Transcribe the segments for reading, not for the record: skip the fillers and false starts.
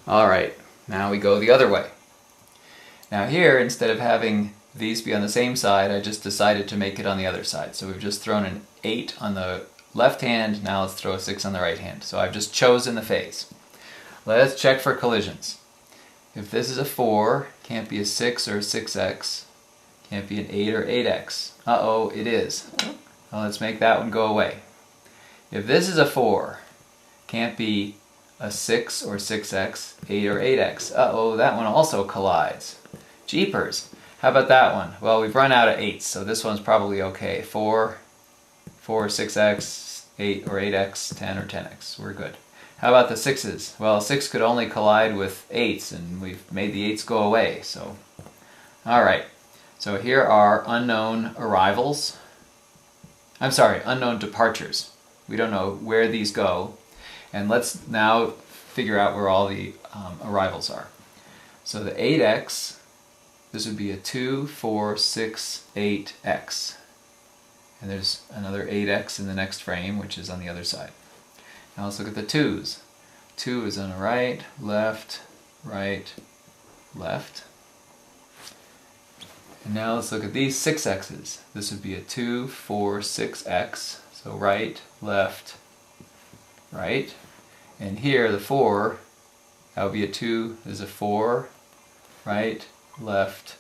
Alright, now we go the other way. Now here, instead of having these be on the same side, I just decided to make it on the other side. So we've just thrown an 8 on the left hand, now let's throw a 6 on the right hand. So I've just chosen the phase. Let's check for collisions. If this is a 4, can't be a 6 or a 6x, can't be an 8 or 8x. Uh-oh, it is. Well, let's make that one go away. If this is a 4, can't be a 6 or 6x, 8 or 8x. Uh-oh, that one also collides. Jeepers. How about that one? Well, we've run out of 8s, so this one's probably okay. 4, 6x, 8 or 8x, 10 or 10x. We're good. How about the 6s? Well, 6 could only collide with 8s, and we've made the 8s go away. So, alright. So here are unknown arrivals. I'm sorry, unknown departures. We don't know where these go. And let's now figure out where all the arrivals are. So the 8x, this would be a 2, 4, 6, 8x. And there's another 8x in the next frame, which is on the other side. Now let's look at the 2's. 2 is on the right, left, left. And now let's look at these 6x's. This would be a 2, 4, 6x. So right, left, right. And here the 4, that would be a 2, there's a 4, right, left,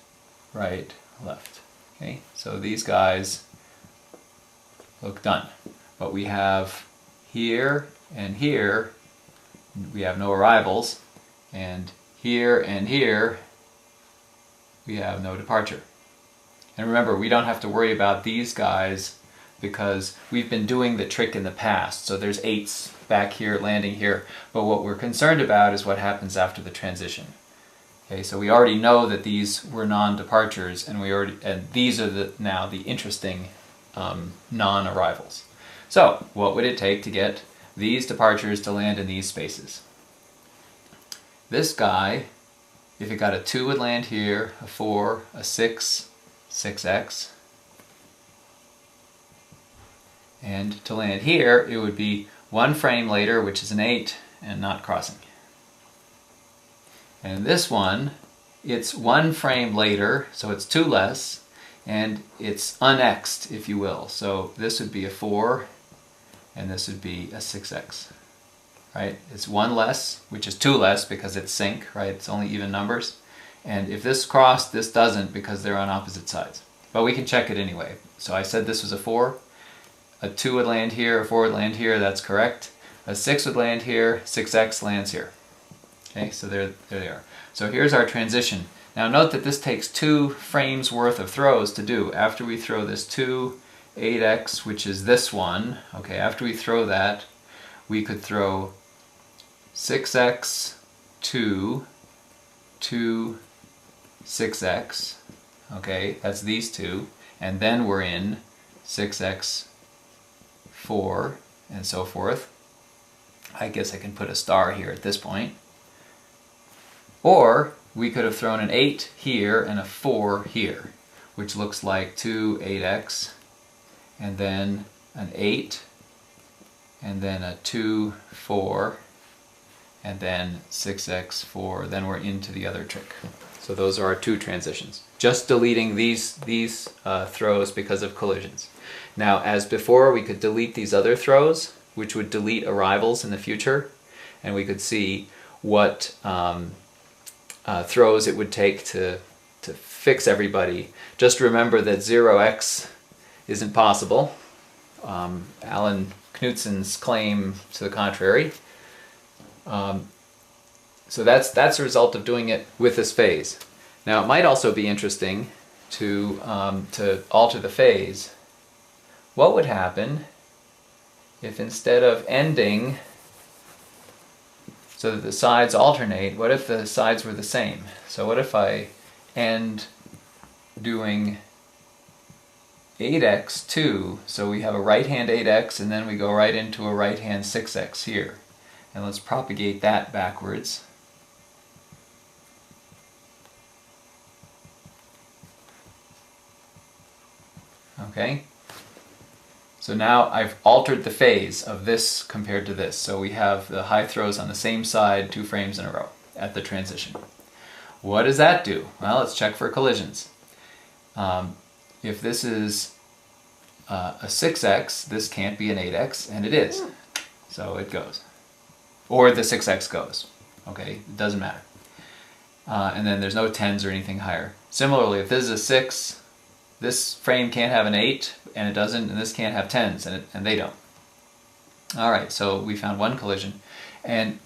left. Okay, so these guys look done. But we have here and here, we have no arrivals, and here, we have no departure. And remember, we don't have to worry about these guys because we've been doing the trick in the past. So there's 8s back here, landing here, but what we're concerned about is what happens after the transition. Okay, so we already know that these were non-departures, and these are now the interesting non-arrivals. So, what would it take to get these departures to land in these spaces? This guy, if it got a 2 would land here, a 4, a 6, 6x. And to land here, it would be 1 frame later, which is an 8, and not crossing. And this one, it's 1 frame later, so it's 2 less, and it's unxed, if you will. So this would be a 4, and this would be a 6x. Right? It's 1 less, which is 2 less because it's sync, right? It's only even numbers. And if this crossed, this doesn't because they're on opposite sides. But we can check it anyway. So I said this was a 4. A 2 would land here, a 4 would land here, that's correct. A 6 would land here, 6x lands here. Okay, so there they are. So here's our transition. Now note that this takes 2 frames worth of throws to do. After we throw this 2, 8x, which is this one, okay, after we throw that, we could throw 6x, 2, 2, 6x, okay, that's these two, and then we're in 6x, 4, and so forth. I guess I can put a star here at this point. Or we could have thrown an 8 here and a 4 here, which looks like 2, 8x, and then an 8, and then a 2, 4, and then 6x, 4, then we're into the other trick. So those are our 2 transitions. Just deleting these throws because of collisions. Now, as before, we could delete these other throws, which would delete arrivals in the future, and we could see what throws it would take to fix everybody. Just remember that 0x isn't possible. Alan Knutsen's claim to the contrary. So that's a result of doing it with this phase. Now it might also be interesting to alter the phase. What would happen if instead of ending so that the sides alternate, what if the sides were the same? So what if I end doing 8x2, so we have a right hand 8x and then we go right into a right hand 6x here. And let's propagate that backwards. Okay? So now I've altered the phase of this compared to this. So we have the high throws on the same side 2 frames in a row at the transition. What does that do? Well, let's check for collisions. If this is a 6x, this can't be an 8x, and it is. So it goes. Or the 6x goes. Okay, it doesn't matter. And then there's no 10s or anything higher. Similarly, if this is a 6, this frame can't have an 8, and it doesn't, and this can't have 10s, and they don't. Alright, so we found one collision. And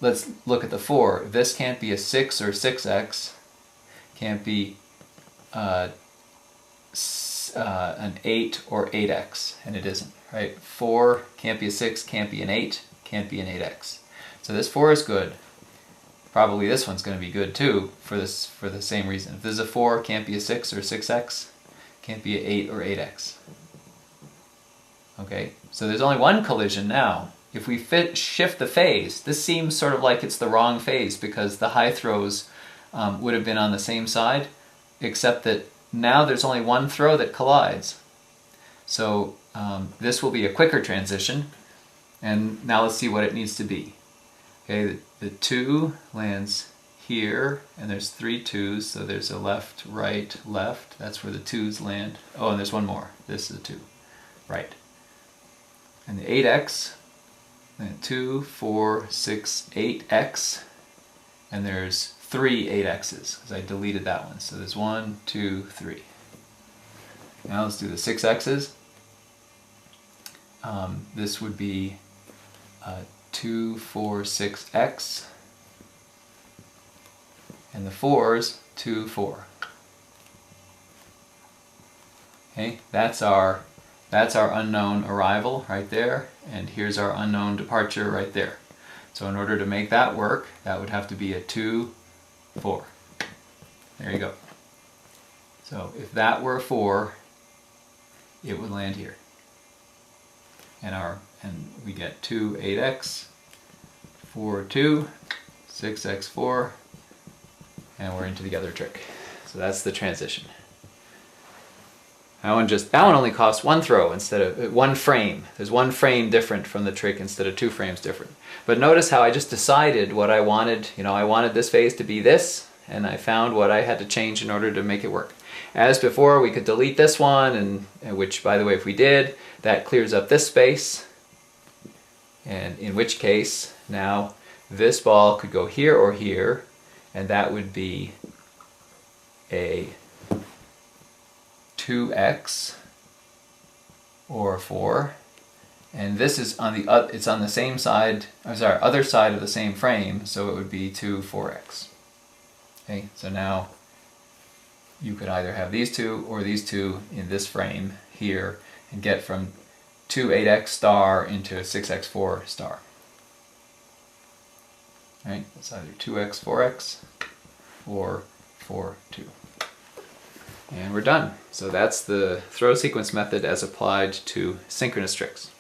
let's look at the 4. This can't be a 6 or 6x, can't be an 8 or 8x, and it isn't. Right? 4 can't be a 6, can't be an 8, can't be an 8x. So this 4 is good. Probably this one's going to be good too for the same reason. If this is a 4, can't be a 6 or 6x, can't be an 8 or 8x. Okay, so there's only one collision now. If we shift the phase, this seems sort of like it's the wrong phase because the high throws would have been on the same side, except that now there's only one throw that collides. So this will be a quicker transition, and now let's see what it needs to be. Okay, the 2 lands here, and there's 3 2s, so there's a left, right, left. That's where the 2s land. Oh, and there's one more. This is a 2. Right. And the 8x, and 2, 4, 6, 8x, and there's 3 8x's, because I deleted that one. So there's 1, 2, 3. Now let's do the 6x's. This would be 2, 4, 6x, and the 4s, 2, 4. Okay, that's our unknown arrival right there, and here's our unknown departure right there. So in order to make that work, that would have to be a 2, 4. There you go. So if that were a 4, it would land here. And we get 2, 8x, 4, 2, 6x, 4, and we're into the other trick. So that's the transition. That one only costs 1 throw instead of 1 frame. There's 1 frame different from the trick instead of 2 frames different. But notice how I just decided what I wanted. You know, I wanted this phase to be this, and I found what I had to change in order to make it work. As before, we could delete this one, and which, by the way, if we did, that clears up this space. And in which case, now this ball could go here or here, and that would be a 2x or 4. And this is on the same side, other side of the same frame, so it would be 2, 4x. Okay, so now you could either have these 2 or these 2 in this frame here and get from 2 8x star into 6x 4 star. Right? It's either 2x 4x or 4 2. And we're done. So that's the throw sequence method as applied to synchronous tricks.